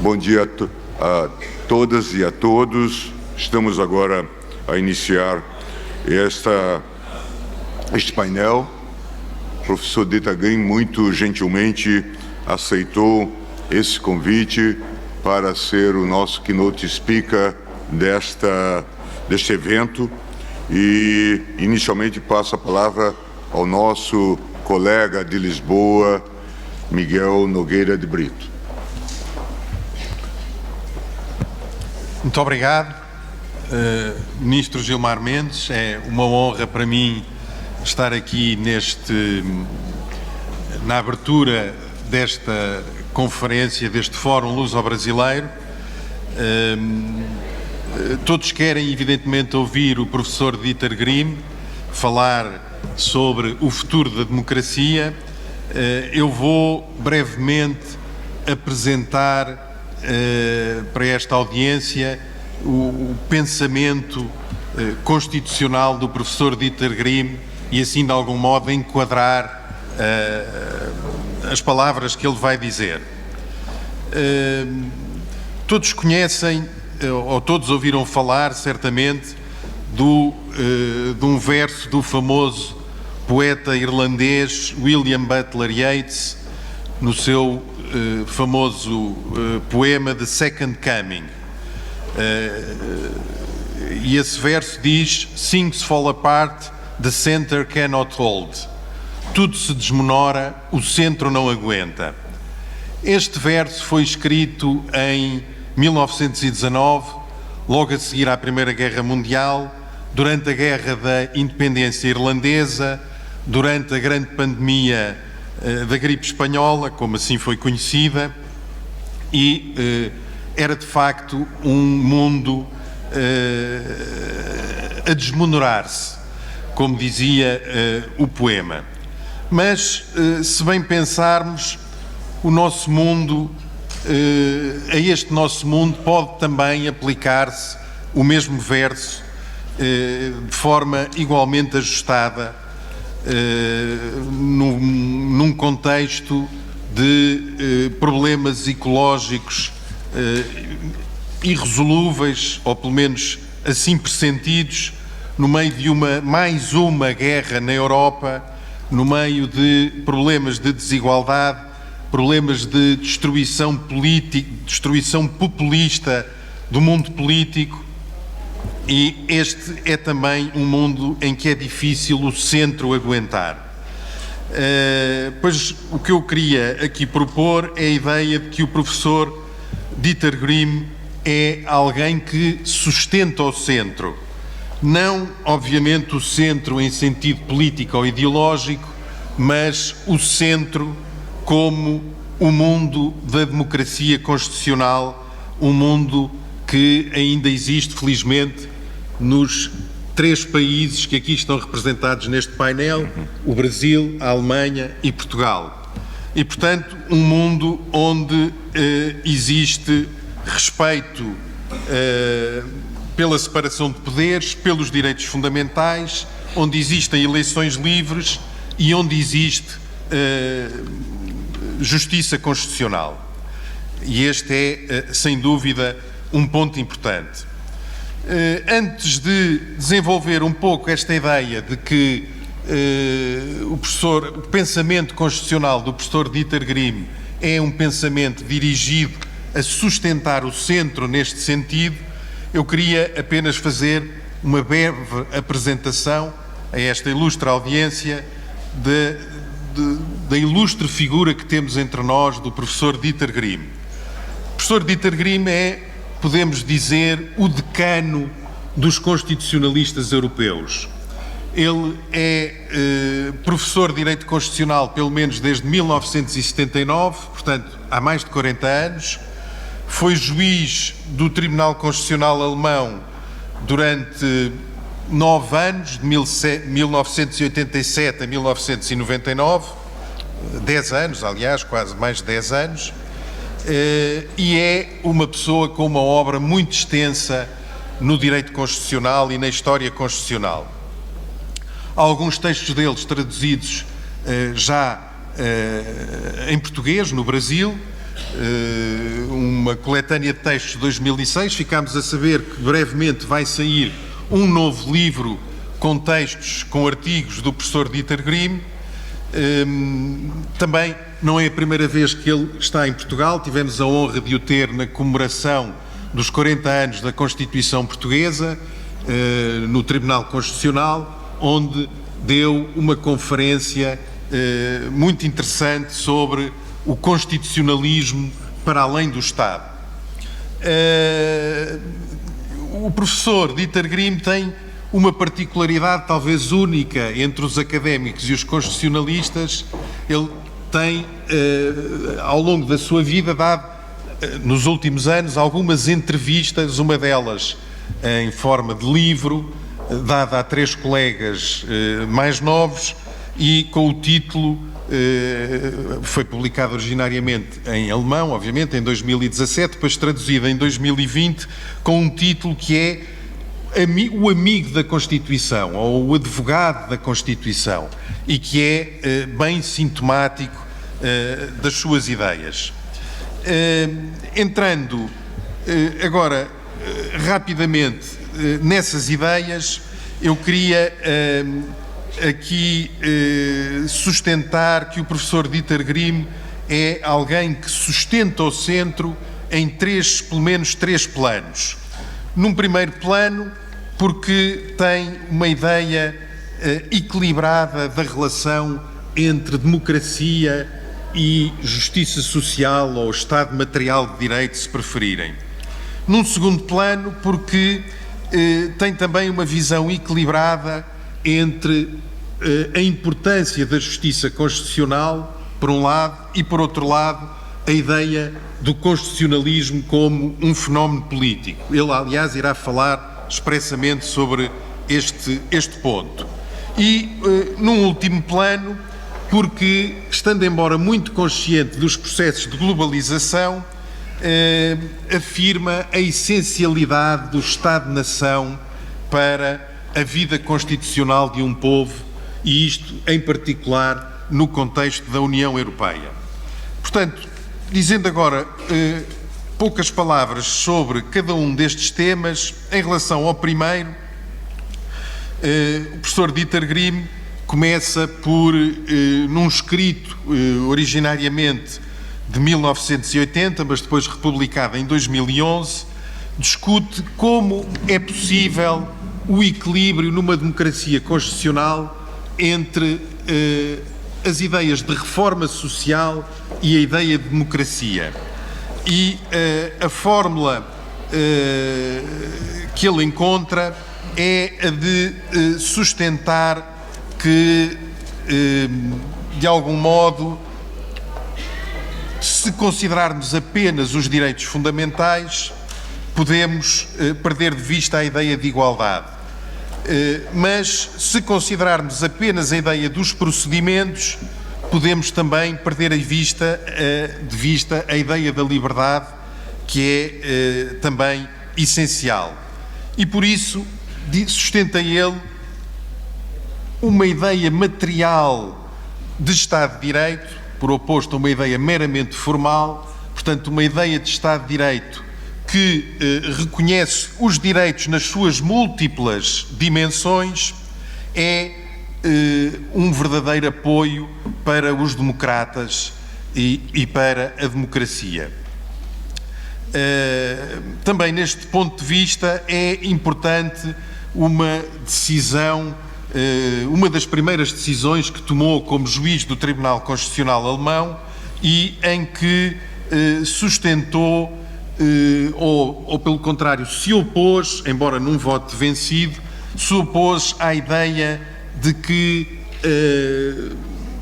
Bom dia a todas e a todos. Estamos agora a iniciar este painel. O professor Dieter Grimm muito gentilmente aceitou esse convite para ser o nosso Keynote Speaker deste evento e inicialmente passo a palavra ao nosso colega de Lisboa, Miguel Nogueira de Brito. Muito obrigado, Ministro Gilmar Mendes. É uma honra para mim estar aqui na abertura desta conferência, deste Fórum Luso-Brasileiro. Todos querem, evidentemente, ouvir o professor Dieter Grimm falar sobre o futuro da democracia. Eu vou brevemente apresentar para esta audiência o pensamento constitucional do professor Dieter Grimm e assim de algum modo enquadrar as palavras que ele vai dizer. Todos conhecem ou todos ouviram falar certamente de um verso do famoso poeta irlandês William Butler Yeats no seu famoso poema The Second Coming. E esse verso diz: Things fall apart, the center cannot hold. Tudo se desmonora, o centro não aguenta. Este verso foi escrito em 1919, logo a seguir à Primeira Guerra Mundial, durante a Guerra da Independência Irlandesa, durante a grande pandemia da gripe espanhola, como assim foi conhecida, e era de facto um mundo a desmonorar-se, como dizia o poema. Mas, se bem pensarmos, o nosso mundo, a este nosso mundo pode também aplicar-se o mesmo verso de forma igualmente ajustada num contexto de problemas ecológicos irresolúveis, ou pelo menos assim pressentidos, no meio de mais uma guerra na Europa, no meio de problemas de desigualdade, problemas de destruição política, destruição populista do mundo político. E este é também um mundo em que é difícil o centro aguentar. Pois o que eu queria aqui propor é a ideia de que o professor Dieter Grimm é alguém que sustenta o centro. Não, obviamente, o centro em sentido político ou ideológico, mas o centro como o mundo da democracia constitucional, um mundo que ainda existe, felizmente, nos 3 países que aqui estão representados neste painel: o Brasil, a Alemanha e Portugal. E, portanto, um mundo onde existe respeito pela separação de poderes, pelos direitos fundamentais, onde existem eleições livres e onde existe justiça constitucional. E este é, sem dúvida, um ponto importante. Antes de desenvolver um pouco esta ideia de que o pensamento constitucional do professor Dieter Grimm é um pensamento dirigido a sustentar o centro neste sentido, eu queria apenas fazer uma breve apresentação a esta ilustre audiência da ilustre figura que temos entre nós do professor Dieter Grimm. O professor Dieter Grimm é, podemos dizer, o decano dos constitucionalistas europeus. Ele é professor de Direito Constitucional pelo menos desde 1979, portanto há mais de 40 anos. Foi juiz do Tribunal Constitucional Alemão durante 9 anos, de 1987 a 1999, 10 anos, aliás, quase mais de 10 anos, e é uma pessoa com uma obra muito extensa no direito constitucional e na história constitucional. Há alguns textos deles traduzidos já em português, no Brasil, uma coletânea de textos de 2006. Ficámos a saber que brevemente vai sair um novo livro com textos, com artigos do professor Dieter Grimm. Também não é a primeira vez que ele está em Portugal. Tivemos a honra de o ter na comemoração dos 40 anos da Constituição Portuguesa, no Tribunal Constitucional, onde deu uma conferência muito interessante sobre o constitucionalismo para além do Estado. O professor Dieter Grimm tem uma particularidade talvez única entre os académicos e os constitucionalistas. Ele tem, ao longo da sua vida, dado, nos últimos anos, algumas entrevistas, uma delas em forma de livro, dada a 3 colegas mais novos e com o título, foi publicado originariamente em alemão, obviamente, em 2017, depois traduzido em 2020, com um título que é O Amigo da Constituição, ou O Advogado da Constituição, e que é bem sintomático das suas ideias. Entrando agora rapidamente nessas ideias, eu queria aqui sustentar que o professor Dieter Grimm é alguém que sustenta o centro em pelo menos três planos. Num primeiro plano, porque tem uma ideia equilibrada da relação entre democracia e justiça social ou Estado material de direito, se preferirem. Num segundo plano, porque tem também uma visão equilibrada entre a importância da justiça constitucional, por um lado, e, por outro lado, a ideia do constitucionalismo como um fenómeno político. Ele, aliás, irá falar expressamente sobre este ponto. E, num último plano, porque, estando embora muito consciente dos processos de globalização, afirma a essencialidade do Estado-nação para a vida constitucional de um povo, e isto, em particular, no contexto da União Europeia. Portanto, dizendo agora poucas palavras sobre cada um destes temas, em relação ao primeiro, o professor Dieter Grimm começa por, num escrito originariamente de 1980, mas depois republicado em 2011, discute como é possível o equilíbrio numa democracia constitucional entre as ideias de reforma social e a ideia de democracia. E a fórmula que ele encontra é a de sustentar que, de algum modo, se considerarmos apenas os direitos fundamentais, podemos perder de vista a ideia de igualdade. Mas, se considerarmos apenas a ideia dos procedimentos, podemos também perder de vista a ideia da liberdade, que é também essencial. E, por isso, sustenta ele uma ideia material de Estado de Direito, por oposto a uma ideia meramente formal, portanto, uma ideia de Estado de Direito que reconhece os direitos nas suas múltiplas dimensões, é um verdadeiro apoio para os democratas e para a democracia. Também neste ponto de vista é importante uma decisão, uma das primeiras decisões que tomou como juiz do Tribunal Constitucional alemão e em que sustentou ou pelo contrário, se opôs, embora num voto vencido, se opôs à ideia de que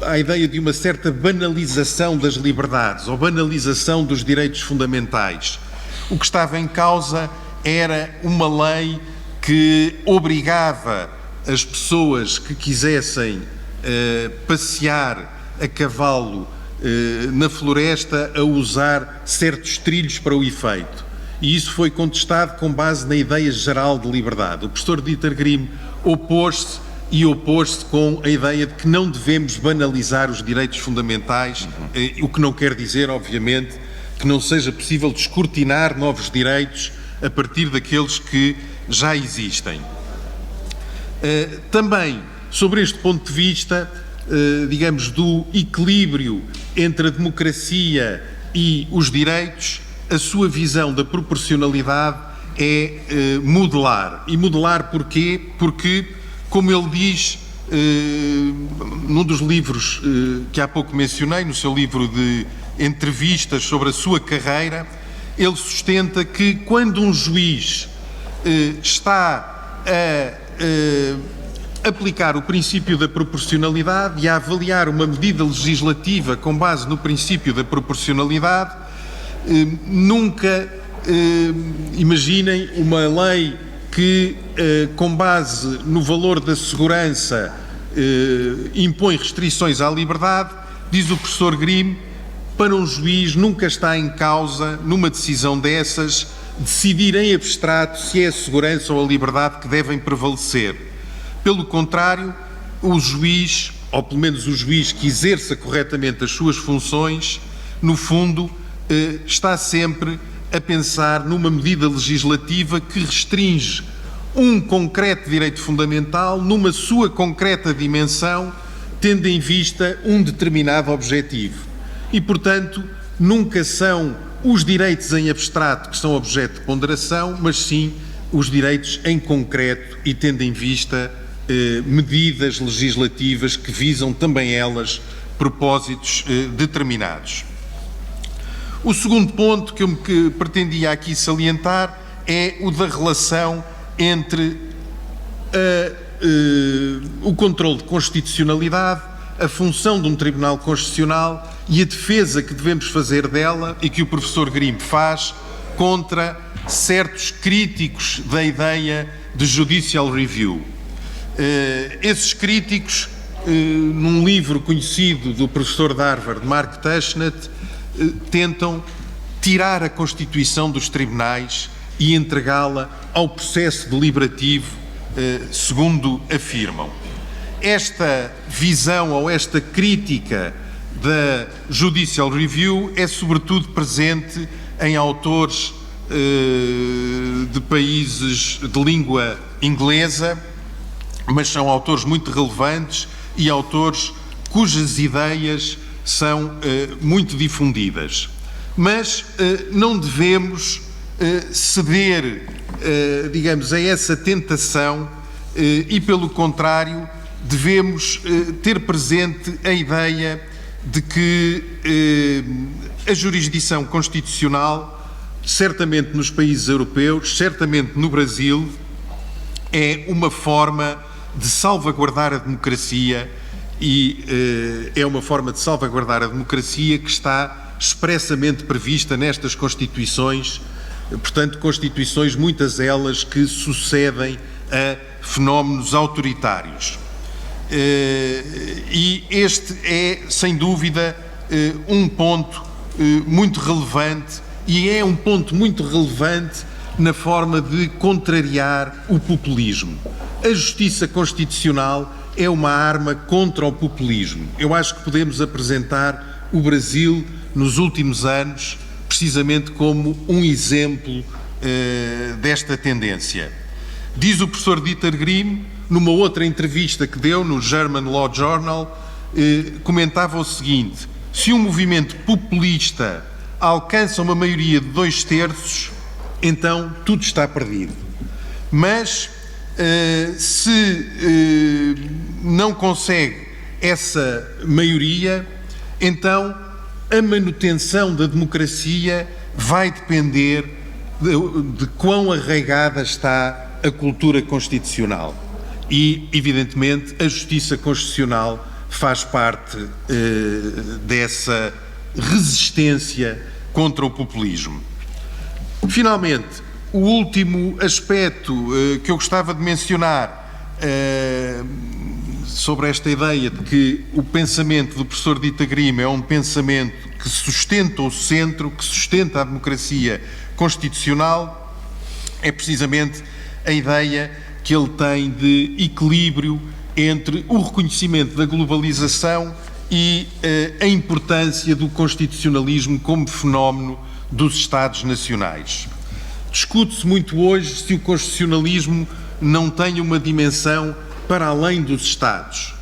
à ideia de uma certa banalização das liberdades ou banalização dos direitos fundamentais. O que estava em causa era uma lei que obrigava as pessoas que quisessem passear a cavalo na floresta a usar certos trilhos para o efeito. E isso foi contestado com base na ideia geral de liberdade. O professor Dieter Grimm opôs-se com a ideia de que não devemos banalizar os direitos fundamentais, o que não quer dizer, obviamente, que não seja possível descortinar novos direitos a partir daqueles que já existem. Também, sobre este ponto de vista, digamos, do equilíbrio entre a democracia e os direitos, a sua visão da proporcionalidade é modelar. E modelar porquê? Porque, como ele diz num dos livros que há pouco mencionei, no seu livro de entrevistas sobre a sua carreira, ele sustenta que quando um juiz está a aplicar o princípio da proporcionalidade e a avaliar uma medida legislativa com base no princípio da proporcionalidade, nunca imaginem uma lei que, com base no valor da segurança, impõe restrições à liberdade. Diz o professor Grimm, para um juiz nunca está em causa, numa decisão dessas, decidir em abstrato se é a segurança ou a liberdade que devem prevalecer. Pelo contrário, o juiz, ou pelo menos o juiz que exerça corretamente as suas funções, no fundo, está sempre a pensar numa medida legislativa que restringe um concreto direito fundamental numa sua concreta dimensão, tendo em vista um determinado objetivo. E, portanto, nunca são os direitos em abstrato que são objeto de ponderação, mas sim os direitos em concreto e tendo em vista medidas legislativas que visam também elas propósitos determinados. O segundo ponto que eu pretendia aqui salientar é o da relação entre o controle de constitucionalidade, a função de um Tribunal Constitucional e a defesa que devemos fazer dela e que o professor Grimm faz contra certos críticos da ideia de judicial review. Esses críticos, num livro conhecido do professor de Harvard, Mark Tushnet, tentam tirar a Constituição dos tribunais e entregá-la ao processo deliberativo, segundo afirmam. Esta visão ou esta crítica da Judicial Review é sobretudo presente em autores de países de língua inglesa, mas são autores muito relevantes e autores cujas ideias são muito difundidas. Mas não devemos ceder, digamos, a essa tentação e, pelo contrário, devemos ter presente a ideia de que a jurisdição constitucional, certamente nos países europeus, certamente no Brasil, é uma forma de salvaguardar a democracia e é uma forma de salvaguardar a democracia que está expressamente prevista nestas Constituições, portanto, Constituições, muitas elas que sucedem a fenómenos autoritários. E este é, sem dúvida, um ponto muito relevante e é um ponto muito relevante na forma de contrariar o populismo. A justiça constitucional é uma arma contra o populismo. Eu acho que podemos apresentar o Brasil nos últimos anos precisamente como um exemplo desta tendência. Diz o professor Dieter Grimm, numa outra entrevista que deu no German Law Journal, comentava o seguinte: se um movimento populista alcança uma maioria de 2/3, então tudo está perdido. Mas se não consegue essa maioria, então a manutenção da democracia vai depender de quão arraigada está a cultura constitucional. E, evidentemente, a justiça constitucional faz parte dessa resistência contra o populismo. Finalmente, o último aspecto que eu gostava de mencionar sobre esta ideia de que o pensamento do professor Dieter Grimm é um pensamento que sustenta o centro, que sustenta a democracia constitucional, é precisamente a ideia que ele tem de equilíbrio entre o reconhecimento da globalização e a importância do constitucionalismo como fenómeno dos Estados nacionais. Discute-se muito hoje se o constitucionalismo não tem uma dimensão para além dos Estados.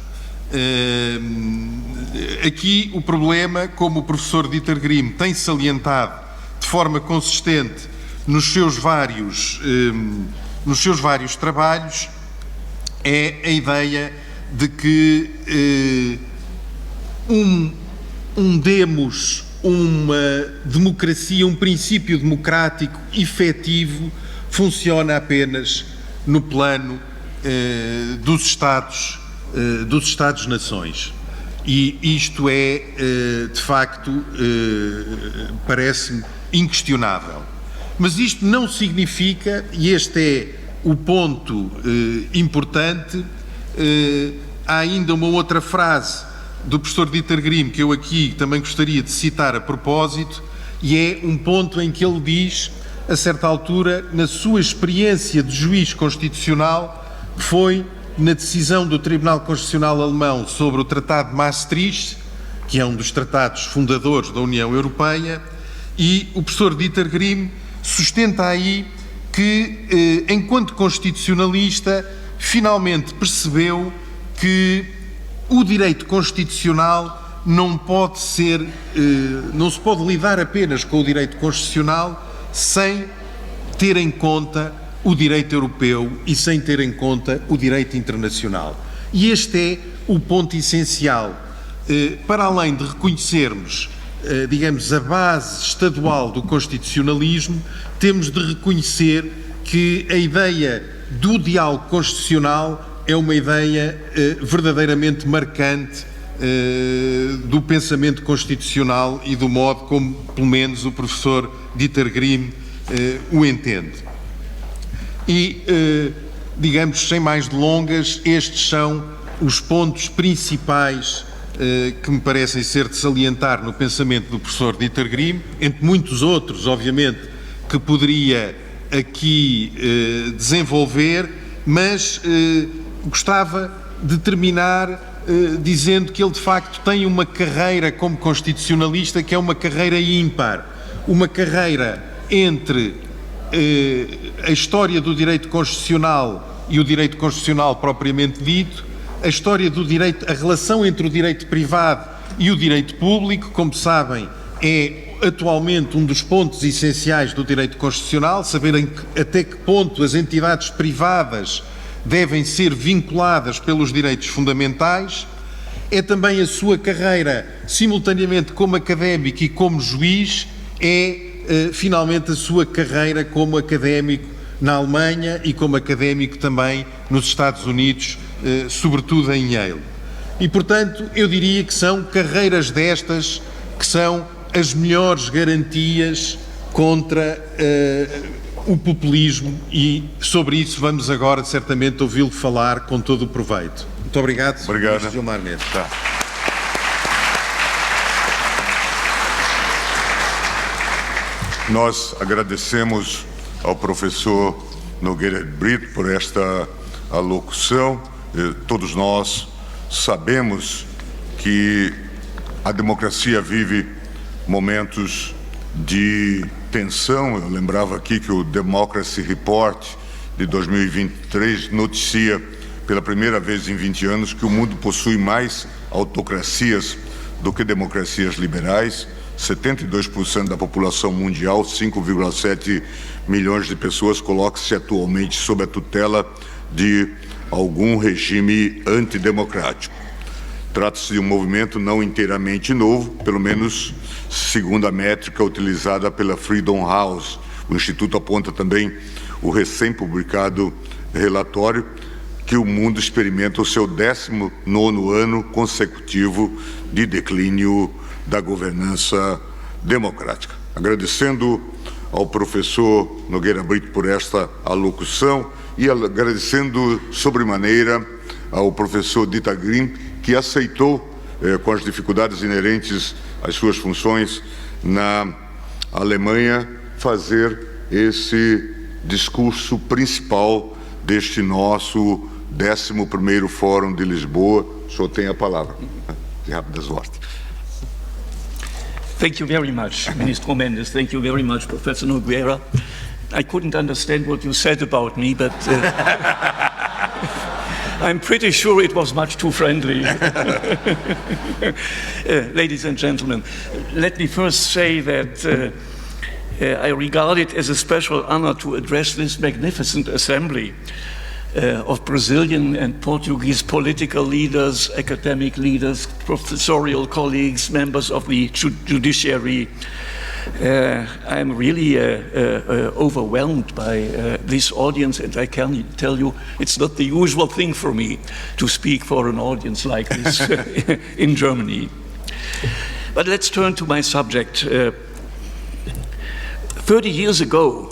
Aqui o problema, como o professor Dieter Grimm tem salientado de forma consistente nos seus vários trabalhos, é a ideia de que demos uma democracia, um princípio democrático efetivo, funciona apenas no plano dos Estados-nações. E isto é, de facto, parece-me inquestionável. Mas isto não significa, e este é o ponto importante, há ainda uma outra frase do professor Dieter Grimm que eu aqui também gostaria de citar a propósito, e é um ponto em que ele diz, a certa altura, na sua experiência de juiz constitucional, que foi na decisão do Tribunal Constitucional Alemão sobre o Tratado de Maastricht, que é um dos tratados fundadores da União Europeia, e o professor Dieter Grimm sustenta aí que, enquanto constitucionalista, finalmente percebeu que o direito constitucional não se pode lidar apenas com o direito constitucional sem ter em conta o direito europeu e sem ter em conta o direito internacional. E este é o ponto essencial. Para além de reconhecermos, digamos, a base estadual do constitucionalismo, temos de reconhecer que a ideia do diálogo constitucional é uma ideia verdadeiramente marcante do pensamento constitucional e do modo como, pelo menos, o professor Dieter Grimm o entende. E, digamos, sem mais delongas, estes são os pontos principais que me parecem ser de salientar no pensamento do professor Dieter Grimm, entre muitos outros, obviamente, que poderia aqui desenvolver, mas gostava de terminar dizendo que ele, de facto, tem uma carreira como constitucionalista que é uma carreira ímpar, uma carreira entre a história do direito constitucional e o direito constitucional propriamente dito, a história do direito, a relação entre o direito privado e o direito público, como sabem, é atualmente um dos pontos essenciais do direito constitucional, saberem até que ponto as entidades privadas devem ser vinculadas pelos direitos fundamentais. É também a sua carreira, simultaneamente como académico e como juiz, finalmente a sua carreira como académico na Alemanha e como académico também nos Estados Unidos, sobretudo em Yale. E, portanto, eu diria que são carreiras destas que são as melhores garantias contra o populismo, e sobre isso vamos agora certamente ouvi-lo falar com todo o proveito. Muito obrigado. Obrigado. Gilmar Mendes. Tá. Nós agradecemos ao professor Nogueira Brito por esta alocução. Todos nós sabemos que a democracia vive momentos de tensão. Eu lembrava aqui que o Democracy Report de 2023 noticia pela primeira vez em 20 anos que o mundo possui mais autocracias do que democracias liberais. 72% da população mundial, 5,7 milhões de pessoas, coloca-se atualmente sob a tutela de algum regime antidemocrático. Trata-se de um movimento não inteiramente novo, pelo menos segundo a métrica utilizada pela Freedom House. O Instituto aponta também o recém-publicado relatório que o mundo experimenta o seu 19º ano consecutivo de declínio da governança democrática. Agradecendo ao professor Nogueira Brito por esta alocução e agradecendo sobremaneira ao professor Dieter Grimm, que aceitou, com as dificuldades inerentes às suas funções na Alemanha, fazer esse discurso principal deste nosso 11º Fórum de Lisboa. O senhor tem a palavra. De rápidas ordens. Thank you very much, Ministro Mendes. Thank you very much, Professor Nogueira. I couldn't understand what you said about me, but I'm pretty sure it was much too friendly. Ladies and gentlemen, let me first say that I regard it as a special honor to address this magnificent assembly of Brazilian and Portuguese political leaders, academic leaders, professorial colleagues, members of the judiciary. I'm really overwhelmed by this audience, and I can tell you it's not the usual thing for me to speak for an audience like this in Germany. But let's turn to my subject. 30 years ago,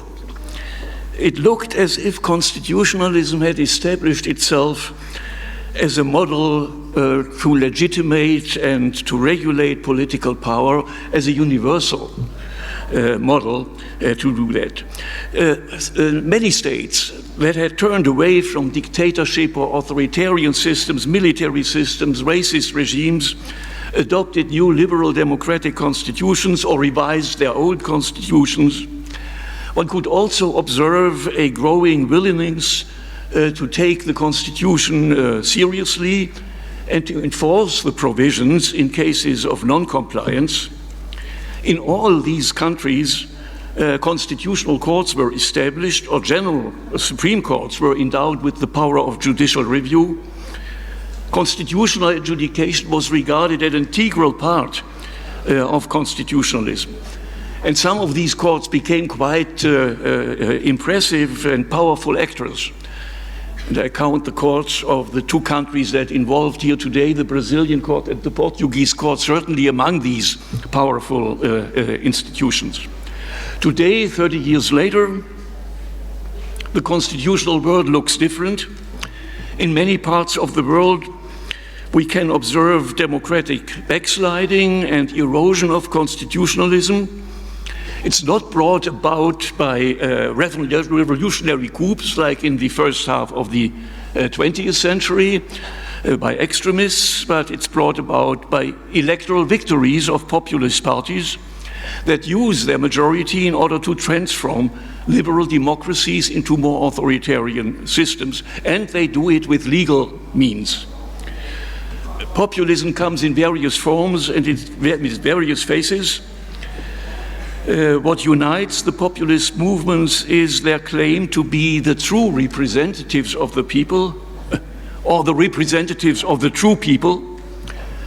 it looked as if constitutionalism had established itself as a model to legitimate and to regulate political power, as a universal model to do that. Many states that had turned away from dictatorship or authoritarian systems, military systems, racist regimes, adopted new liberal democratic constitutions or revised their old constitutions. One could also observe a growing willingness to take the Constitution seriously and to enforce the provisions in cases of non-compliance. In all these countries, constitutional courts were established, or general Supreme Courts were endowed with the power of judicial review. Constitutional adjudication was regarded as an integral part of constitutionalism. And some of these courts became quite impressive and powerful actors. And I count the courts of the two countries that involved here today, the Brazilian court and the Portuguese court, certainly among these powerful institutions. Today, 30 years later, the constitutional world looks different. In many parts of the world, we can observe democratic backsliding and erosion of constitutionalism. It's not brought about by revolutionary coups like in the first half of the 20th century, by extremists, but it's brought about by electoral victories of populist parties that use their majority in order to transform liberal democracies into more authoritarian systems, and they do it with legal means. Populism comes in various forms and in various faces. What unites the populist movements is their claim to be the true representatives of the people, or the representatives of the true people,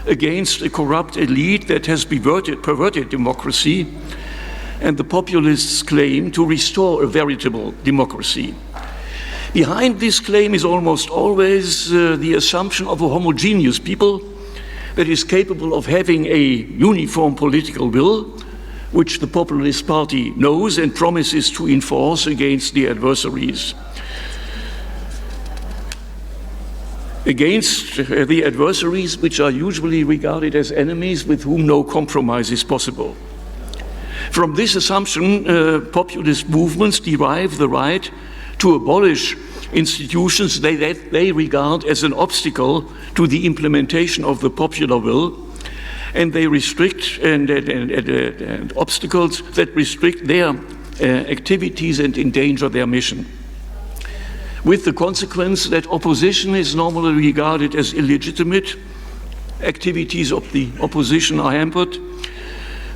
against a corrupt elite that has perverted democracy, and the populists claim to restore a veritable democracy. Behind this claim is almost always the assumption of a homogeneous people that is capable of having a uniform political will, which the populist party knows and promises to enforce against the adversaries. Against the adversaries, which are usually regarded as enemies with whom no compromise is possible. From this assumption, populist movements derive the right to abolish institutions that they regard as an obstacle to the implementation of the popular will, and they restrict and obstacles that restrict their activities and endanger their mission. With the consequence that opposition is normally regarded as illegitimate, activities of the opposition are hampered,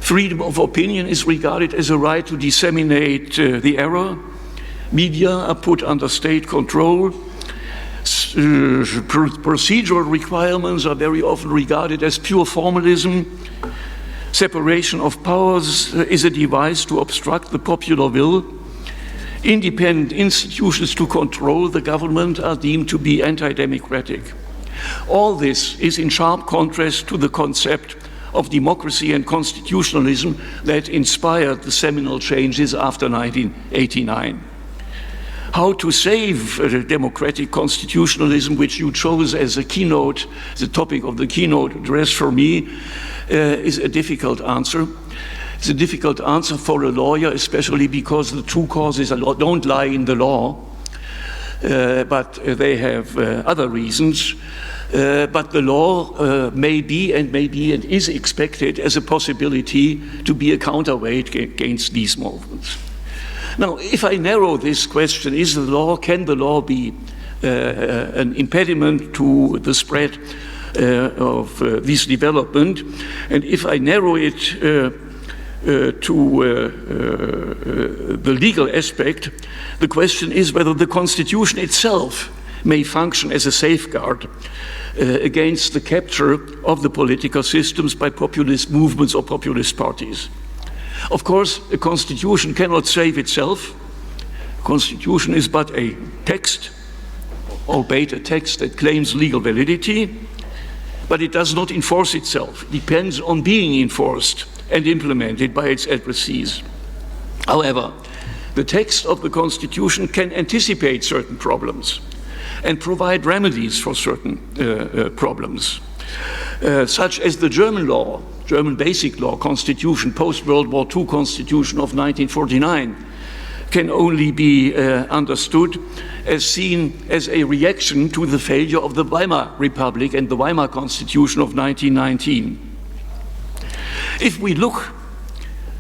freedom of opinion is regarded as a right to disseminate the error, media are put under state control, procedural requirements are very often regarded as pure formalism. Separation of powers is a device to obstruct the popular will. Independent institutions to control the government are deemed to be anti-democratic. All this is in sharp contrast to the concept of democracy and constitutionalism that inspired the seminal changes after 1989. How to save democratic constitutionalism, which you chose as a keynote, the topic of the keynote address for me, is a difficult answer. It's a difficult answer for a lawyer, especially because the true causes don't lie in the law, but they have other reasons. but the law may be and is expected as a possibility to be a counterweight against these movements. Now, if I narrow this question, can the law be an impediment to the spread of this development? And if I narrow it to the legal aspect, the question is whether the Constitution itself may function as a safeguard against the capture of the political systems by populist movements or populist parties. Of course, a Constitution cannot save itself. A Constitution is but a text, albeit a text that claims legal validity, but it does not enforce itself. It depends on being enforced and implemented by its adversaries. However, the text of the Constitution can anticipate certain problems and provide remedies for certain problems, such as the German law, German basic law, Constitution, post-World War II Constitution of 1949, can only be understood as seen as a reaction to the failure of the Weimar Republic and the Weimar Constitution of 1919. If we look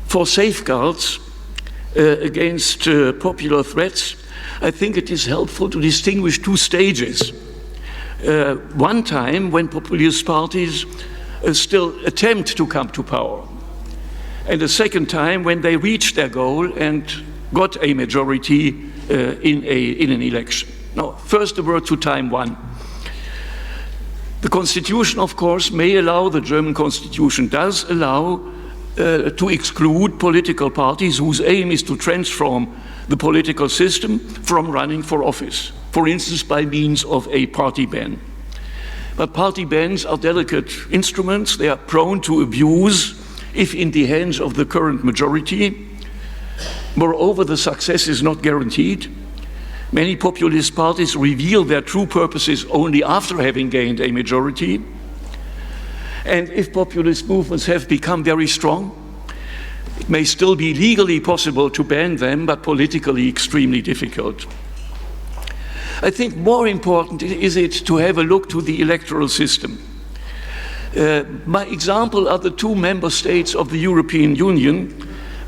for safeguards against popular threats, I think it is helpful to distinguish two stages. One time when populist parties still attempt to come to power, and a second time when they reach their goal and got a majority in an election. Now, first a word to time one. The Constitution, of course, may allow, the German Constitution does allow, to exclude political parties whose aim is to transform the political system from running for office, for instance, by means of a party ban. But party bans are delicate instruments. They are prone to abuse if in the hands of the current majority. Moreover, the success is not guaranteed. Many populist parties reveal their true purposes only after having gained a majority. And if populist movements have become very strong, it may still be legally possible to ban them, but politically extremely difficult. I think more important is it to have a look to the electoral system. My example are the two member states of the European Union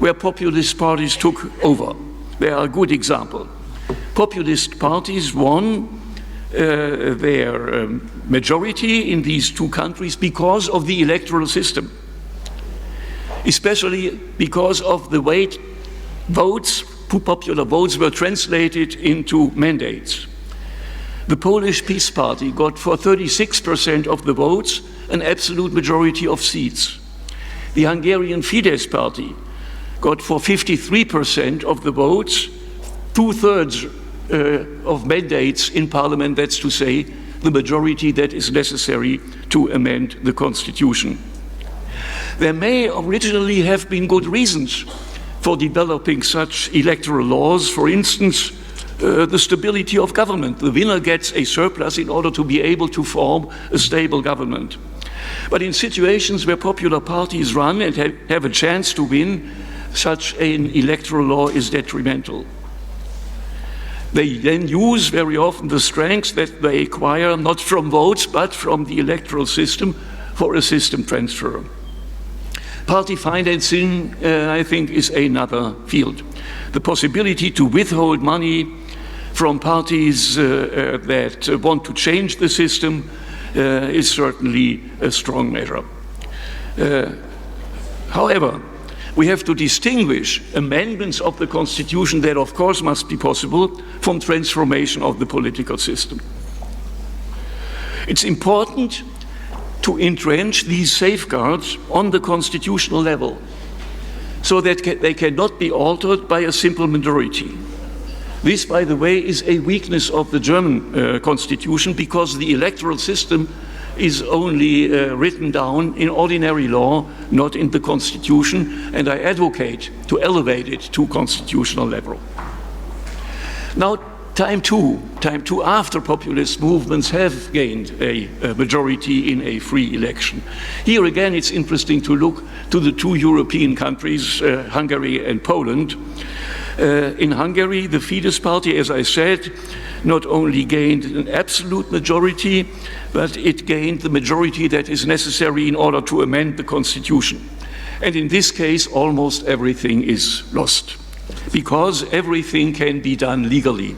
where populist parties took over. They are a good example. Populist parties won their majority in these two countries because of the electoral system, especially because of the way popular votes were translated into mandates. The Polish Peace Party got for 36% of the votes an absolute majority of seats. The Hungarian Fidesz Party got for 53% of the votes, 2/3 of mandates in parliament, that's to say, the majority that is necessary to amend the Constitution. There may originally have been good reasons for developing such electoral laws. For instance, the stability of government. The winner gets a surplus in order to be able to form a stable government. But in situations where popular parties run and have a chance to win, such an electoral law is detrimental. They then use very often the strengths that they acquire not from votes but from the electoral system for a system transfer. Party financing, I think, is another field. The possibility to withhold money from parties that want to change the system is certainly a strong measure. However, we have to distinguish amendments of the Constitution that, of course, must be possible from transformation of the political system. It's important to entrench these safeguards on the constitutional level so that they cannot be altered by a simple majority. This, by the way, is a weakness of the German Constitution because the electoral system is only written down in ordinary law, not in the Constitution, and I advocate to elevate it to constitutional level. Now, time two after populist movements have gained a majority in a free election. Here again, it's interesting to look to the two European countries, Hungary and Poland. In Hungary, the Fidesz party, as I said, not only gained an absolute majority, but it gained the majority that is necessary in order to amend the constitution. And in this case, almost everything is lost, because everything can be done legally.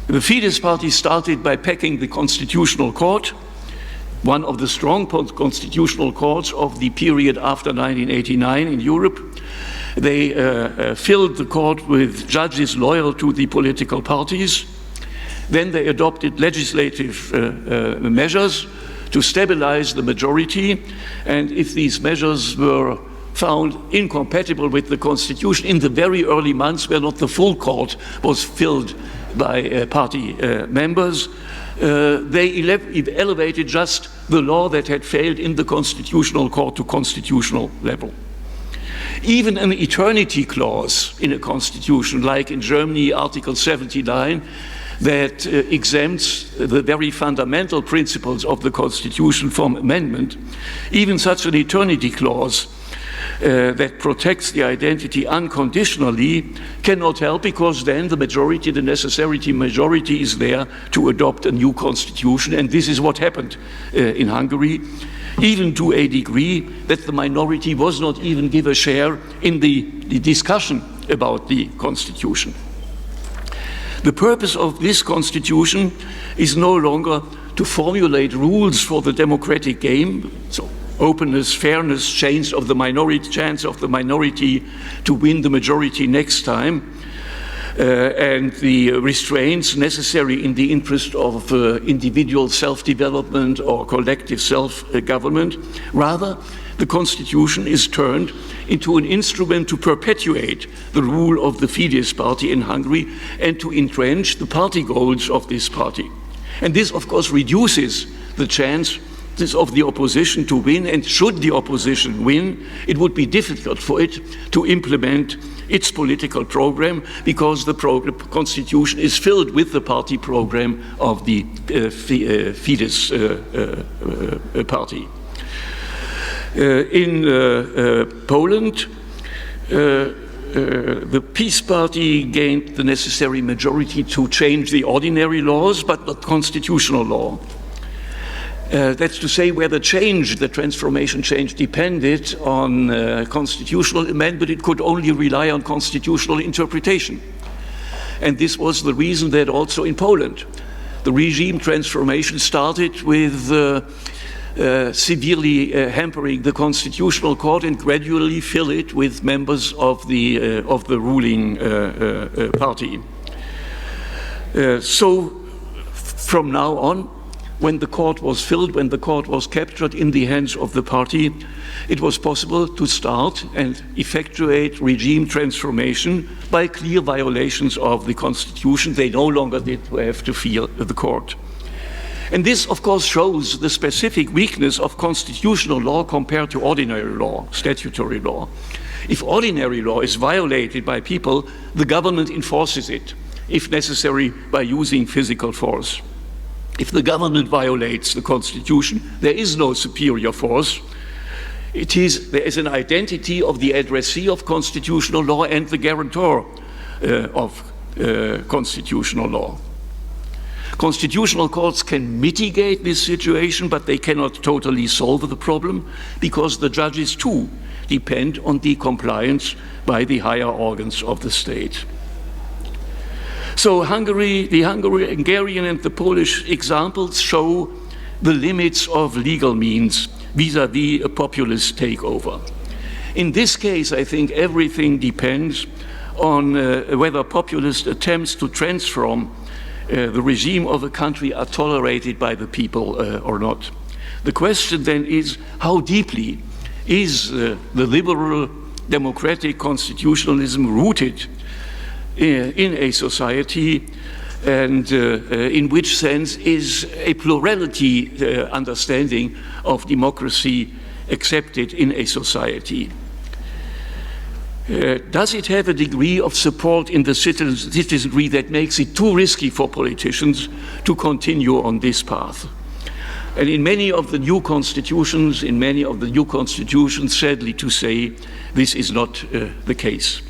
The Fidesz party started by packing the Constitutional Court, one of the strong constitutional courts of the period after 1989 in Europe. They filled the court with judges loyal to the political parties. Then they adopted legislative measures to stabilize the majority, and if these measures were found incompatible with the constitution in the very early months, where not the full court was filled by party members, they elevated just the law that had failed in the constitutional court to constitutional level. Even an eternity clause in a constitution, like in Germany, Article 79, that exempts the very fundamental principles of the constitution from amendment, even such an eternity clause that protects the identity unconditionally cannot help, because then the majority, the necessary majority, is there to adopt a new constitution. And this is what happened in Hungary, even to a degree that the minority was not even given a share in the discussion about the constitution. The purpose of this constitution is no longer to formulate rules for the democratic game, so openness, fairness, chance of the minority to win the majority next time, and the restraints necessary in the interest of individual self-development or collective self-government. Rather, the constitution is turned into an instrument to perpetuate the rule of the Fidesz party in Hungary and to entrench the party goals of this party. And this, of course, reduces the chance of the opposition to win, and should the opposition win, it would be difficult for it to implement its political program, because the constitution is filled with the party program of the Fidesz party. In Poland, the Peace Party gained the necessary majority to change the ordinary laws, but not constitutional law. That's to say, where the transformation change depended on constitutional amendment, it could only rely on constitutional interpretation. And this was the reason that also in Poland, the regime transformation started with severely hampering the constitutional court and gradually fill it with members of the ruling party. So from now on, when the court was filled, when the court was captured in the hands of the party, it was possible to start and effectuate regime transformation by clear violations of the constitution. They no longer did have to fear the court. And this, of course, shows the specific weakness of constitutional law compared to ordinary law, statutory law. If ordinary law is violated by people, the government enforces it, if necessary, by using physical force. If the government violates the constitution, there is no superior force. There is an identity of the addressee of constitutional law and the guarantor of constitutional law. Constitutional courts can mitigate this situation, but they cannot totally solve the problem, because the judges too depend on the compliance by the higher organs of the state. So the Hungarian and the Polish examples show the limits of legal means vis-à-vis a populist takeover. In this case, I think everything depends on whether populist attempts to transform the regime of a country are tolerated by the people or not. The question then is, how deeply is the liberal democratic constitutionalism rooted in a society, and in which sense is a plurality understanding of democracy accepted in a society? Does it have a degree of support in the citizenry that makes it too risky for politicians to continue on this path? And in many of the new constitutions, sadly to say, this is not the case.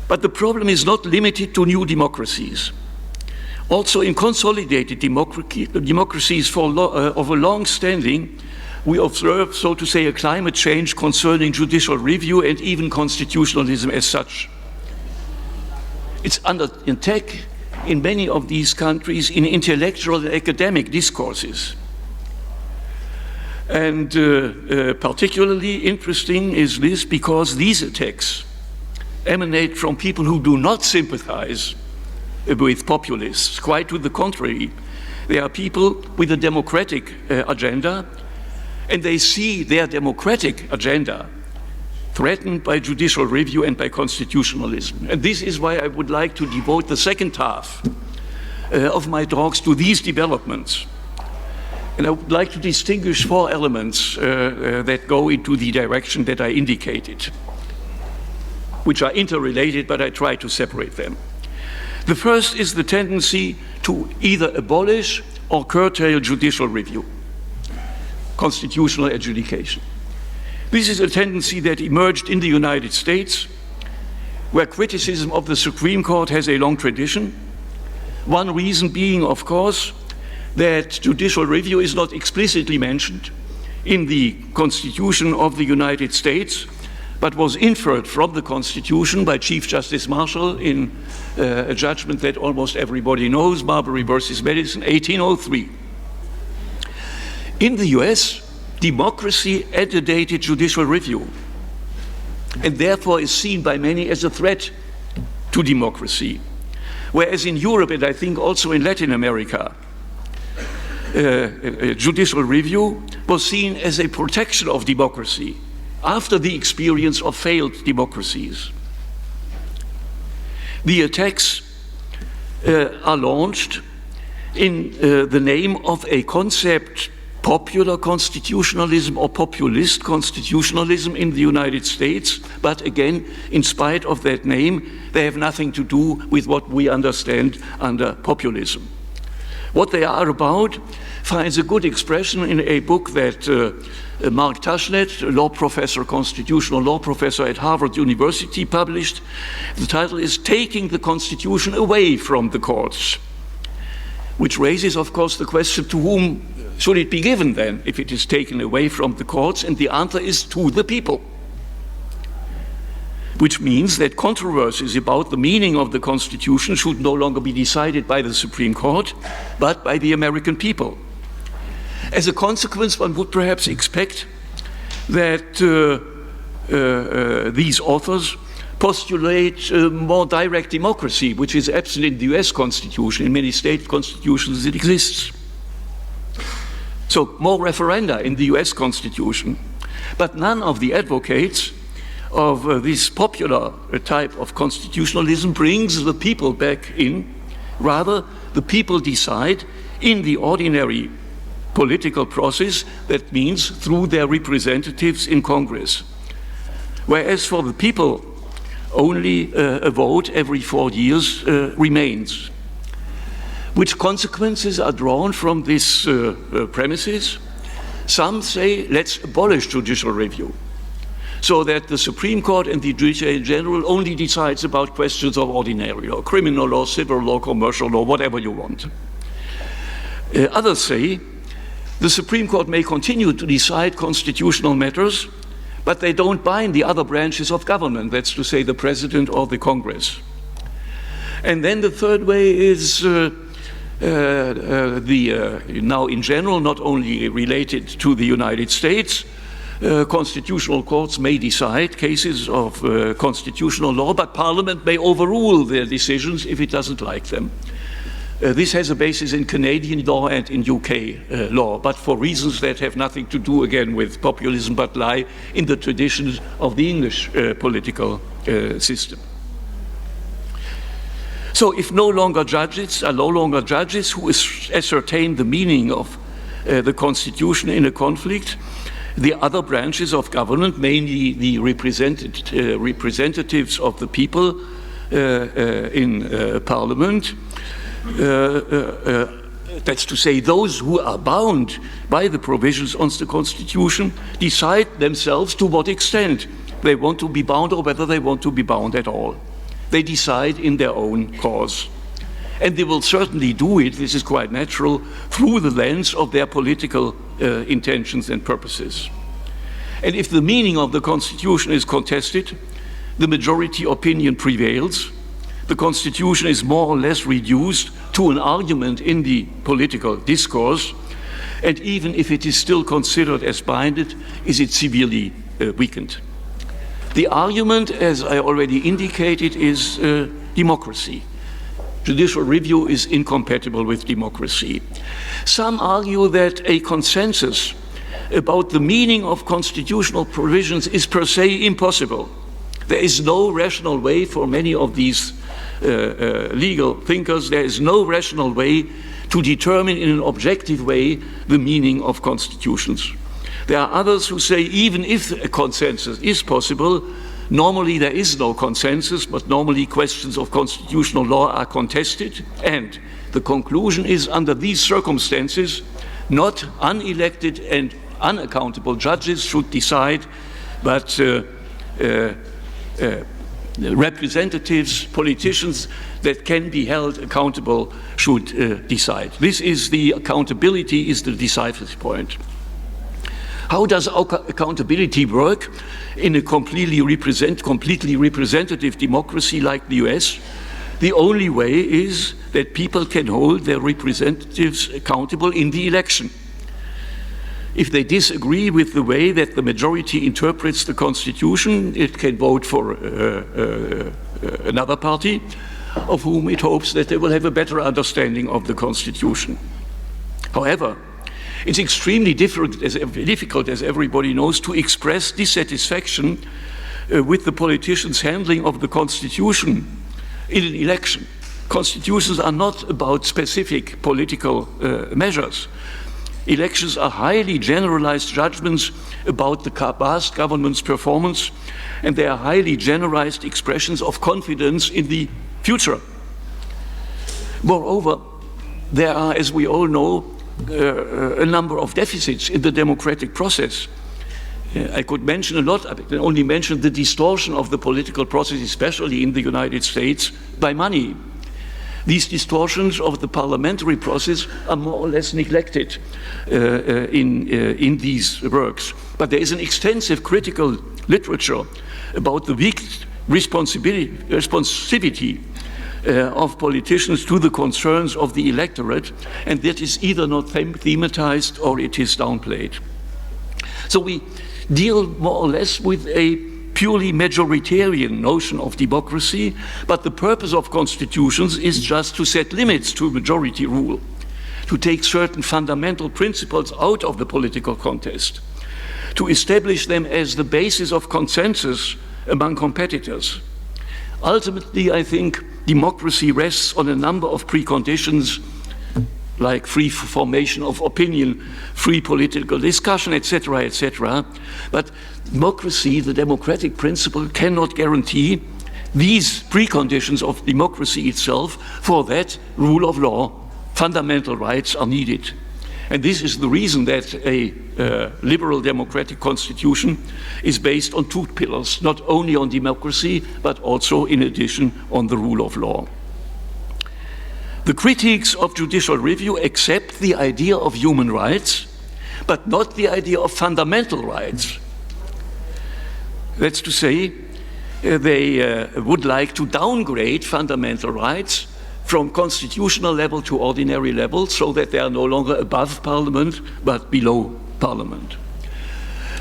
But the problem is not limited to new democracies. Also in consolidated democracies of a long standing, we observe, so to say, a climate change concerning judicial review and even constitutionalism as such. It's under attack in many of these countries in intellectual and academic discourses. And particularly interesting is this because these attacks emanate from people who do not sympathize with populists. Quite to the contrary, they are people with a democratic agenda, and they see their democratic agenda threatened by judicial review and by constitutionalism. And this is why I would like to devote the second half of my talks to these developments. And I would like to distinguish four elements that go into the direction that I indicated, which are interrelated, but I try to separate them. The first is the tendency to either abolish or curtail judicial review, constitutional adjudication. This is a tendency that emerged in the United States, where criticism of the Supreme Court has a long tradition. One reason being, of course, that judicial review is not explicitly mentioned in the Constitution of the United States, but was inferred from the Constitution by Chief Justice Marshall in a judgment that almost everybody knows, Marbury versus Madison, 1803. In the US, democracy antedated judicial review, and therefore is seen by many as a threat to democracy. Whereas in Europe, and I think also in Latin America, judicial review was seen as a protection of democracy after the experience of failed democracies. The attacks are launched in the name of a concept, popular constitutionalism or populist constitutionalism in the United States, but again, in spite of that name, they have nothing to do with what we understand under populism. What they are about finds a good expression in a book that Mark Tushnet, a law professor, constitutional law professor at Harvard University, published. The title is Taking the Constitution Away from the Courts, which raises, of course, the question, to whom should it be given then, if it is taken away from the courts? And the answer is to the people, which means that controversies about the meaning of the Constitution should no longer be decided by the Supreme Court, but by the American people. As a consequence, one would perhaps expect that these authors postulate more direct democracy, which is absent in the US Constitution. In many state constitutions it exists. So more referenda in the US Constitution. But none of the advocates of this popular type of constitutionalism brings the people back in. Rather, the people decide in the ordinary political process, that means through their representatives in Congress. Whereas for the people, only a vote every 4 years remains. Which consequences are drawn from this premises? Some say, let's abolish judicial review, so that the Supreme Court and the Judiciary in general only decides about questions of ordinary law, criminal law, civil law, commercial law, whatever you want. Others say, the Supreme Court may continue to decide constitutional matters, but they don't bind the other branches of government, that's to say the President or the Congress. And then the third way is now in general, not only related to the United States, constitutional courts may decide cases of constitutional law, but Parliament may overrule their decisions if it doesn't like them. This has a basis in Canadian law and in UK law, but for reasons that have nothing to do, again, with populism, but lie in the traditions of the English political system. So if no longer judges who ascertain the meaning of the Constitution in a conflict, the other branches of government, mainly the representatives of the people in Parliament, that's to say those who are bound by the provisions of the Constitution, decide themselves to what extent they want to be bound or whether they want to be bound at all. they decide in their own cause. And they will certainly do it, this is quite natural, through the lens of their political intentions and purposes. And if the meaning of the Constitution is contested, the majority opinion prevails. The Constitution is more or less reduced to an argument in the political discourse, and even if it is still considered as binding, is it severely weakened. The argument, as I already indicated, is democracy. Judicial review is incompatible with democracy. Some argue that a consensus about the meaning of constitutional provisions is per se impossible. There is no rational way for many of these legal thinkers, there is no rational way to determine in an objective way the meaning of constitutions. There are others who say even if a consensus is possible, normally there is no consensus, but normally questions of constitutional law are contested, and the conclusion is under these circumstances, not unelected and unaccountable judges should decide, but representatives, politicians that can be held accountable should decide. This is the accountability is the decisive point. How does accountability work in a completely representative democracy like the US? The only way is that people can hold their representatives accountable in the election. If they disagree with the way that the majority interprets the Constitution, it can vote for another party, of whom it hopes that they will have a better understanding of the Constitution. However, it's extremely difficult, as everybody knows, to express dissatisfaction with the politicians' handling of the Constitution in an election. Constitutions are not about specific political measures. Elections are highly generalized judgments about the past government's performance, and they are highly generalized expressions of confidence in the future. Moreover, there are, as we all know, a number of deficits in the democratic process. I could mention a lot, I can only mention the distortion of the political process, especially in the United States, by money. These distortions of the parliamentary process are more or less neglected in these works. But there is an extensive critical literature about the weak responsivity of politicians to the concerns of the electorate, and that is either not thematized or it is downplayed. So we deal more or less with a purely majoritarian notion of democracy, but the purpose of constitutions is just to set limits to majority rule, to take certain fundamental principles out of the political contest, to establish them as the basis of consensus among competitors. Ultimately, I think democracy rests on a number of preconditions like free formation of opinion, free political discussion, etc., etc. But democracy, the democratic principle, cannot guarantee these preconditions of democracy itself. For that, rule of law, fundamental rights are needed. And this is the reason that a liberal democratic constitution is based on two pillars, not only on democracy, but also, in addition, on the rule of law. The critics of judicial review accept the idea of human rights, but not the idea of fundamental rights. That's to say, they would like to downgrade fundamental rights from constitutional level to ordinary level so that they are no longer above Parliament, but below Parliament.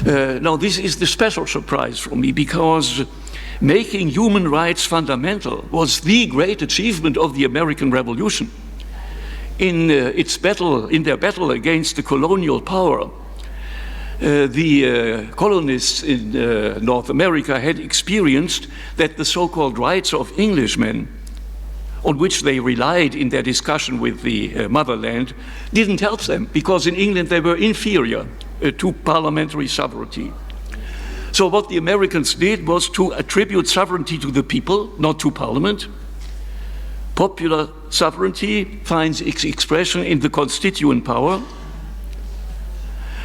Now, this is the special surprise for me, because making human rights fundamental was the great achievement of the American Revolution. In their battle against the colonial power, the colonists in North America had experienced that the so-called rights of Englishmen, on which they relied in their discussion with the motherland, didn't help them, because in England they were inferior to parliamentary sovereignty. So what the Americans did was to attribute sovereignty to the people, not to Parliament. Popular sovereignty finds its expression in the constituent power.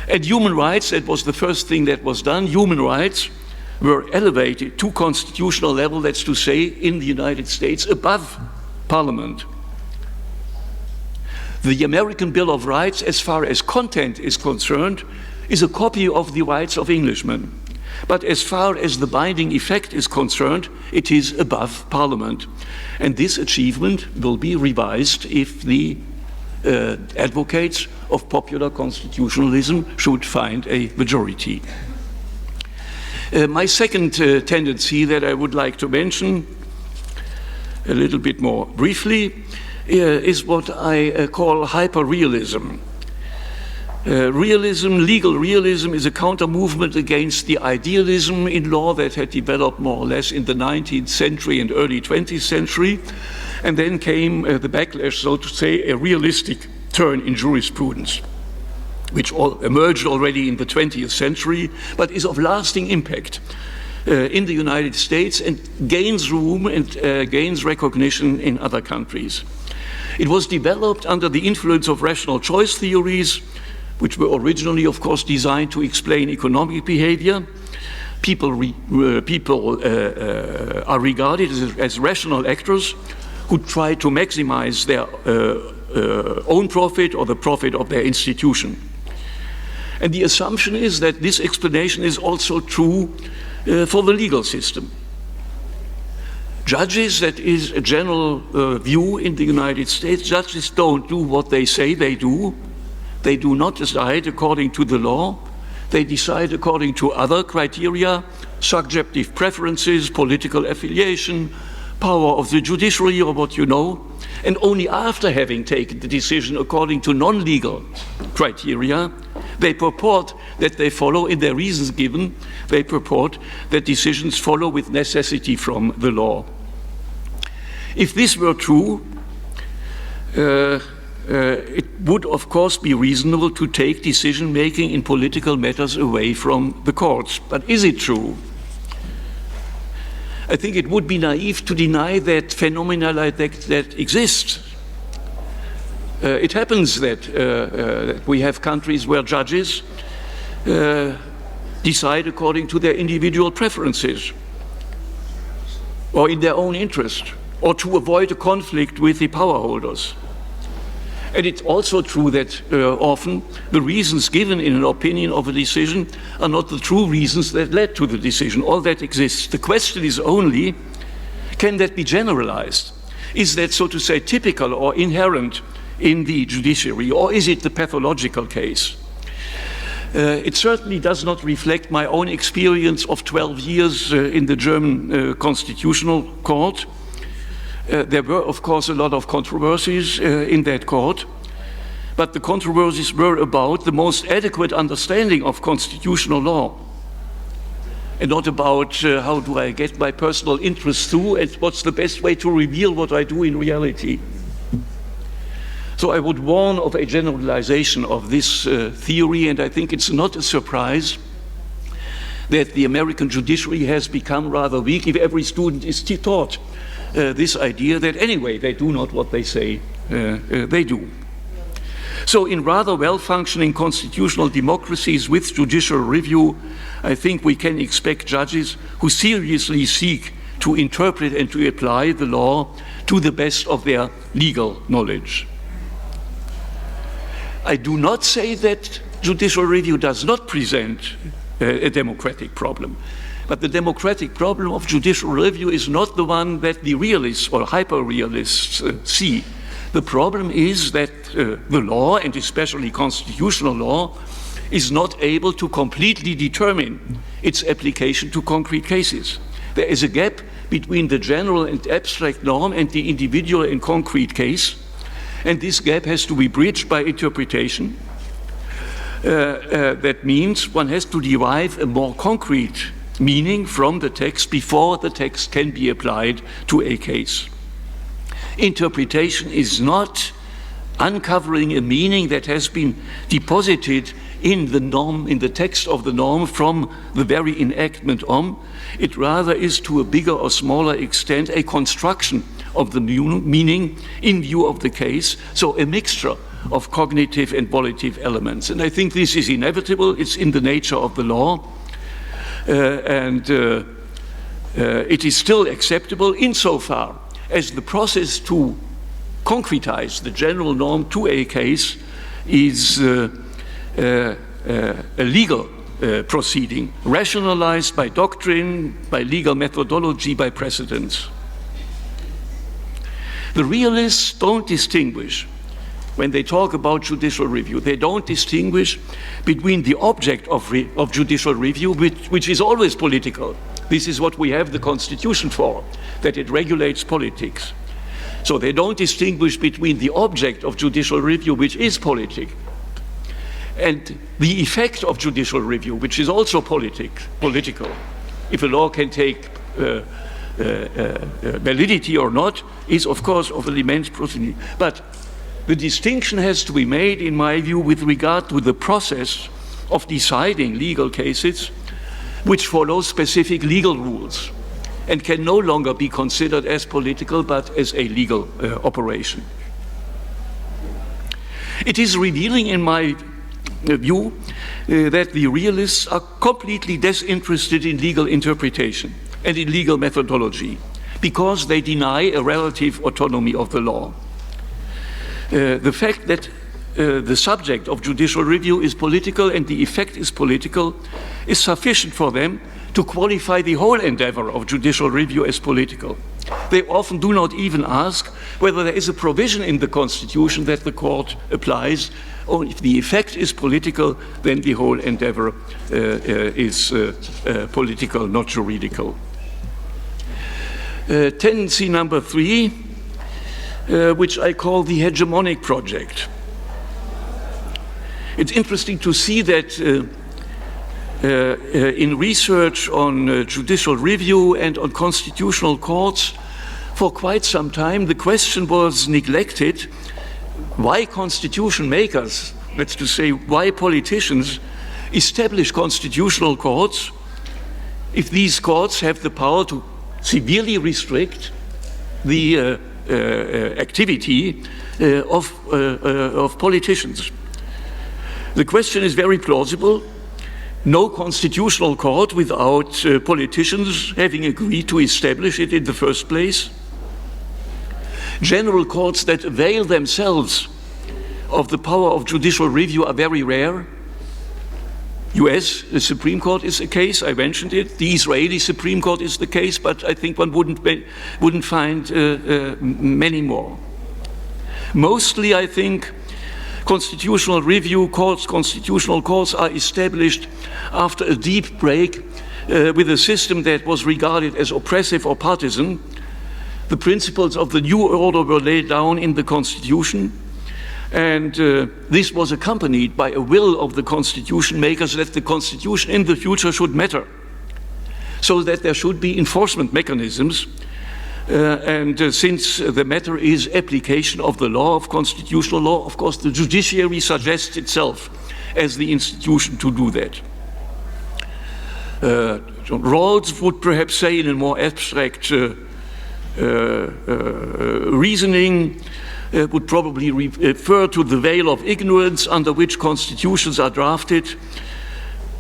And human rights, that was the first thing that was done, human rights were elevated to constitutional level, that's to say, in the United States, above Parliament. The American Bill of Rights, as far as content is concerned, is a copy of the rights of Englishmen. But as far as the binding effect is concerned, it is above Parliament. And this achievement will be revised if the advocates of popular constitutionalism should find a majority. My second tendency that I would like to mention a little bit more briefly is what I call hyper-realism. Legal realism is a counter-movement against the idealism in law that had developed more or less in the 19th century and early 20th century. And then came the backlash, so to say, a realistic turn in jurisprudence, which emerged already in the 20th century, but is of lasting impact in the United States and gains room and gains recognition in other countries. It was developed under the influence of rational choice theories, which were originally, of course, designed to explain economic behavior. People are regarded as rational actors who try to maximize their own profit or the profit of their institution. And the assumption is that this explanation is also true for the legal system. Judges, that is a general view in the United States, judges don't do what they say they do. They do not decide according to the law. They decide according to other criteria, subjective preferences, political affiliation, power of the judiciary, or what you know. And only after having taken the decision according to non-legal criteria, they purport that they follow, in their reasons given, they purport that decisions follow with necessity from the law. If this were true, it would of course be reasonable to take decision-making in political matters away from the courts. But is it true? I think it would be naive to deny that phenomena like that exist. It happens that we have countries where judges decide according to their individual preferences or in their own interest, or to avoid a conflict with the power holders. And it's also true that often the reasons given in an opinion of a decision are not the true reasons that led to the decision. All that exists. The question is only, can that be generalized? Is that, so to say, typical or inherent in the judiciary, or is it the pathological case? It certainly does not reflect my own experience of 12 years in the German Constitutional Court. There were, of course, a lot of controversies in that court, but the controversies were about the most adequate understanding of constitutional law, and not about how do I get my personal interests through and what's the best way to reveal what I do in reality. So I would warn of a generalization of this theory, and I think it's not a surprise that the American judiciary has become rather weak if every student is taught this idea that anyway they do not what they say they do. So in rather well-functioning constitutional democracies with judicial review, I think we can expect judges who seriously seek to interpret and to apply the law to the best of their legal knowledge. I do not say that judicial review does not present a democratic problem. But the democratic problem of judicial review is not the one that the realists or hyper-realists see. The problem is that the law, and especially constitutional law, is not able to completely determine its application to concrete cases. There is a gap between the general and abstract norm and the individual and concrete case, and this gap has to be bridged by interpretation. That means one has to derive a more concrete meaning from the text before the text can be applied to a case. Interpretation is not uncovering a meaning that has been deposited in the norm, in the text of the norm from the very enactment on. It rather is, to a bigger or smaller extent, a construction of the meaning in view of the case, so a mixture of cognitive and volitive elements. And I think this is inevitable, it's in the nature of the law. it is still acceptable insofar as the process to concretize the general norm to a case is a legal proceeding, rationalized by doctrine, by legal methodology, by precedents. The realists don't distinguish, when they talk about judicial review, they don't distinguish between the object of judicial review, which is always political. This is what we have the Constitution for, that it regulates politics. So they don't distinguish between the object of judicial review, which is politics, and the effect of judicial review, which is also political. If a law can take validity or not, is of course of an immense proceeding. But the distinction has to be made, in my view, with regard to the process of deciding legal cases, which follows specific legal rules and can no longer be considered as political but as a legal operation. It is revealing, in my view, that the realists are completely disinterested in legal interpretation and in legal methodology, because they deny a relative autonomy of the law. The fact that the subject of judicial review is political and the effect is political is sufficient for them to qualify the whole endeavor of judicial review as political. They often do not even ask whether there is a provision in the Constitution that the court applies, or if the effect is political, then the whole endeavor is political, not juridical. Tendency number 3, which I call the hegemonic project. It's interesting to see that in research on judicial review and on constitutional courts, for quite some time the question was neglected why constitution makers, that's to say why politicians, establish constitutional courts if these courts have the power to severely restrict the activity of politicians. The question is very plausible. No constitutional court without politicians having agreed to establish it in the first place. General courts that avail themselves of the power of judicial review are very rare. US, the Supreme Court is a case, I mentioned it. The Israeli Supreme Court is the case, but I think one wouldn't find many more. Mostly, I think, constitutional review courts, constitutional courts are established after a deep break with a system that was regarded as oppressive or partisan. The principles of the new order were laid down in the Constitution, and this was accompanied by a will of the Constitution makers that the Constitution in the future should matter, so that there should be enforcement mechanisms. Since the matter is application of the law, of constitutional law, of course the judiciary suggests itself as the institution to do that. John Rawls would perhaps say, in a more abstract reasoning, would probably refer to the veil of ignorance under which constitutions are drafted,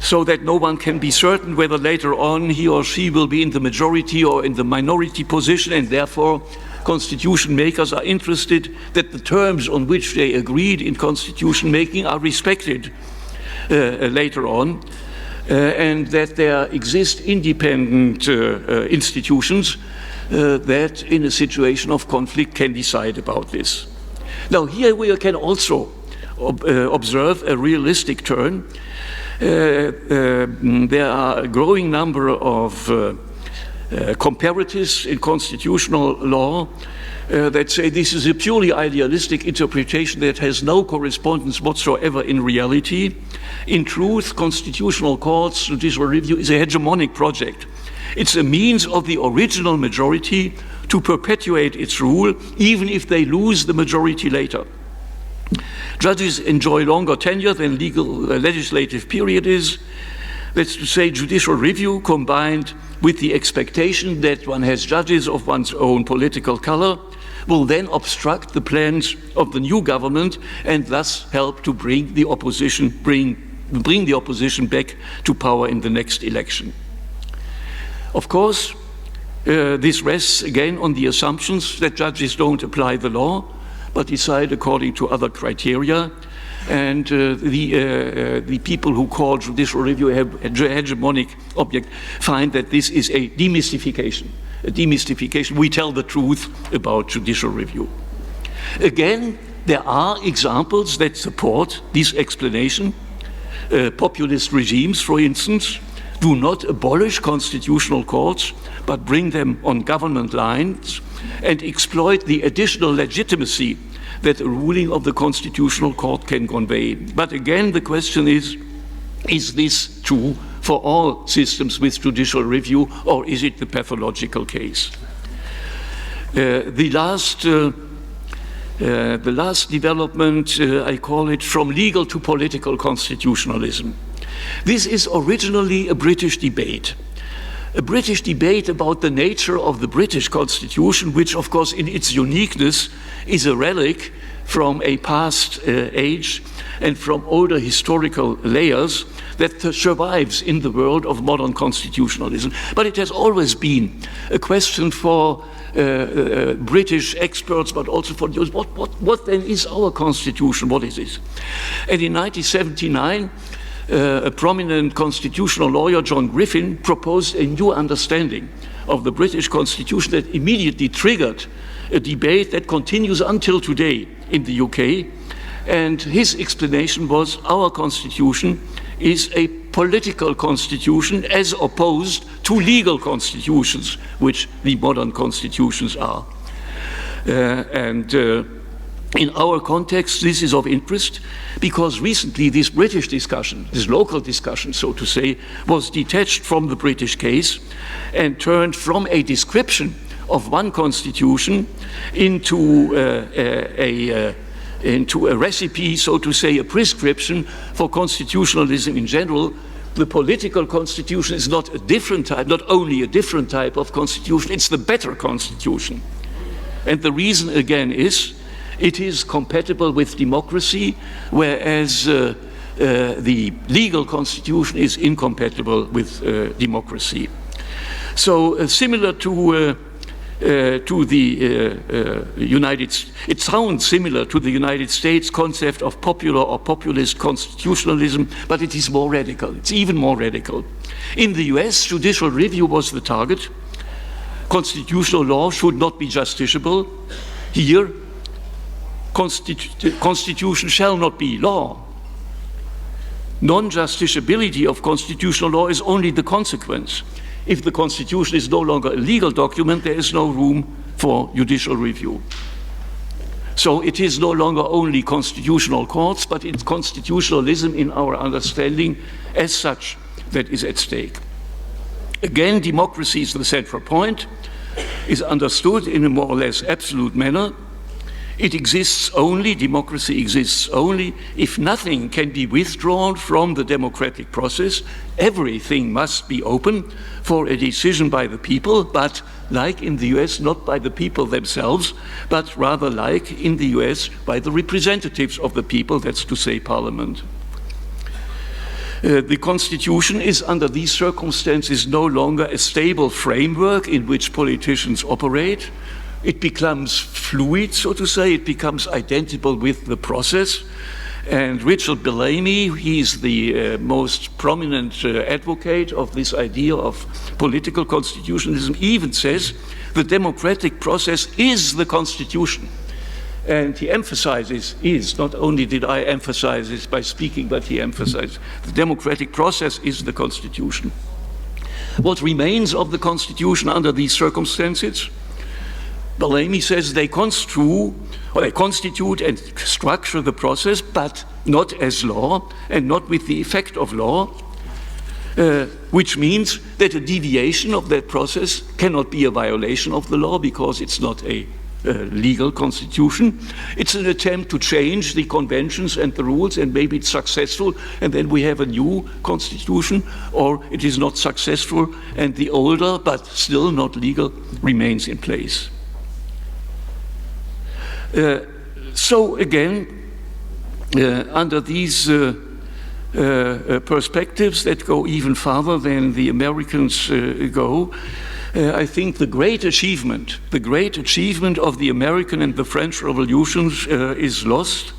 so that no one can be certain whether later on he or she will be in the majority or in the minority position, and therefore constitution makers are interested that the terms on which they agreed in constitution making are respected later on, and that there exist independent institutions that in a situation of conflict can decide about this. Now here we can also observe a realistic turn. There are a growing number of comparatives in constitutional law that say this is a purely idealistic interpretation that has no correspondence whatsoever in reality. In truth, constitutional courts, judicial review is a hegemonic project. It's a means of the original majority to perpetuate its rule, even if they lose the majority later. Judges enjoy longer tenure than legislative period is. That's to say, judicial review combined with the expectation that one has judges of one's own political color will then obstruct the plans of the new government and thus help to bring the opposition back to power in the next election. Of course, this rests again on the assumptions that judges don't apply the law, but decide according to other criteria. And the people who call judicial review a hegemonic object find that this is a demystification. A demystification. We tell the truth about judicial review. Again, there are examples that support this explanation. Populist regimes, for instance, do not abolish constitutional courts, but bring them on government lines and exploit the additional legitimacy that a ruling of the Constitutional Court can convey. But again, the question is this true for all systems with judicial review, or is it the pathological case? The last development, I call it from legal to political constitutionalism. This is originally a British debate about the nature of the British Constitution, which of course in its uniqueness is a relic from a past age and from older historical layers that survives in the world of modern constitutionalism. But it has always been a question for British experts, but also for those, what then is our constitution? What is it? And in 1979, a prominent constitutional lawyer, John Griffin, proposed a new understanding of the British Constitution that immediately triggered a debate that continues until today in the UK. And his explanation was our constitution is a political constitution as opposed to legal constitutions, which the modern constitutions are. In our context, this is of interest because recently this British discussion, this local discussion, so to say, was detached from the British case and turned from a description of one constitution into a recipe, so to say, a prescription for constitutionalism in general. The political constitution is not a different type, not only a different type of constitution, it's the better constitution. And the reason again is it is compatible with democracy, whereas the legal constitution is incompatible with democracy. So similar to the United States, it sounds similar to the United States concept of popular or populist constitutionalism, but it is more radical. It's even more radical. In the US, judicial review was the target. Constitutional law should not be justiciable. Here, Constitution shall not be law. Non-justiciability of constitutional law is only the consequence. If the Constitution is no longer a legal document, there is no room for judicial review. So it is no longer only constitutional courts, but it's constitutionalism in our understanding as such that is at stake. Again, democracy is the central point, is understood in a more or less absolute manner. It exists only, democracy exists only, if nothing can be withdrawn from the democratic process. Everything must be open for a decision by the people, but like in the US, not by the people themselves, but rather like in the US, by the representatives of the people, that's to say Parliament. The Constitution is, under these circumstances, no longer a stable framework in which politicians operate. It becomes fluid, so to say. It becomes identical with the process. And Richard Bellamy, he's the most prominent advocate of this idea of political constitutionalism, even says the democratic process is the Constitution. And he emphasizes, not only did I emphasize this by speaking, but he emphasized the democratic process is the Constitution. What remains of the Constitution under these circumstances? Bellamy says they constitute and structure the process, but not as law and not with the effect of law, which means that a deviation of that process cannot be a violation of the law because it's not a legal constitution. It's an attempt to change the conventions and the rules, and maybe it's successful, and then we have a new constitution, or it is not successful, and the older, but still not legal, remains in place. So again, under these perspectives that go even farther than the Americans go. I think the great achievement of the American and the French revolutions is lost.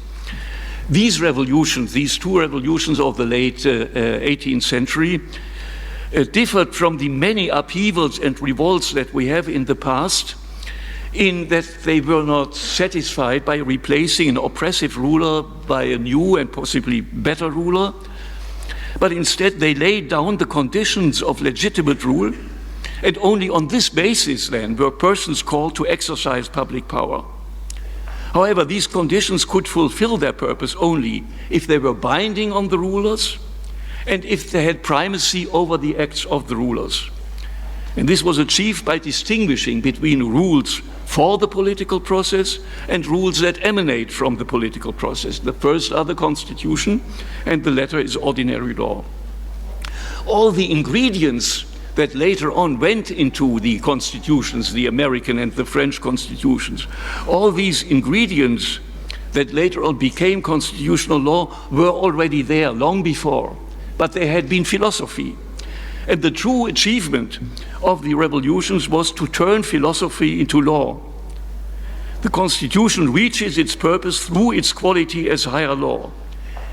These revolutions, these two revolutions of the late 18th century, differed from the many upheavals and revolts that we have in the past, in that they were not satisfied by replacing an oppressive ruler by a new and possibly better ruler, but instead they laid down the conditions of legitimate rule, and only on this basis then were persons called to exercise public power. However, these conditions could fulfill their purpose only if they were binding on the rulers and if they had primacy over the acts of the rulers. And this was achieved by distinguishing between rules for the political process and rules that emanate from the political process. The first are the Constitution, and the latter is ordinary law. All the ingredients that later on went into the constitutions, the American and the French constitutions, all these ingredients that later on became constitutional law were already there long before, but they had been philosophy. And the true achievement of the revolutions was to turn philosophy into law. The Constitution reaches its purpose through its quality as higher law.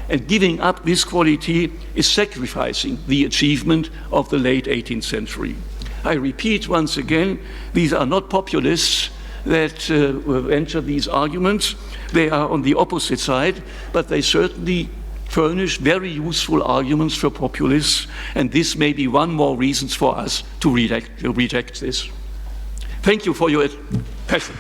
And giving up this quality is sacrificing the achievement of the late 18th century. I repeat once again, these are not populists that venture these arguments. They are on the opposite side, but they certainly furnish very useful arguments for populists, and this may be one more reason for us to reject this. Thank you for your attention.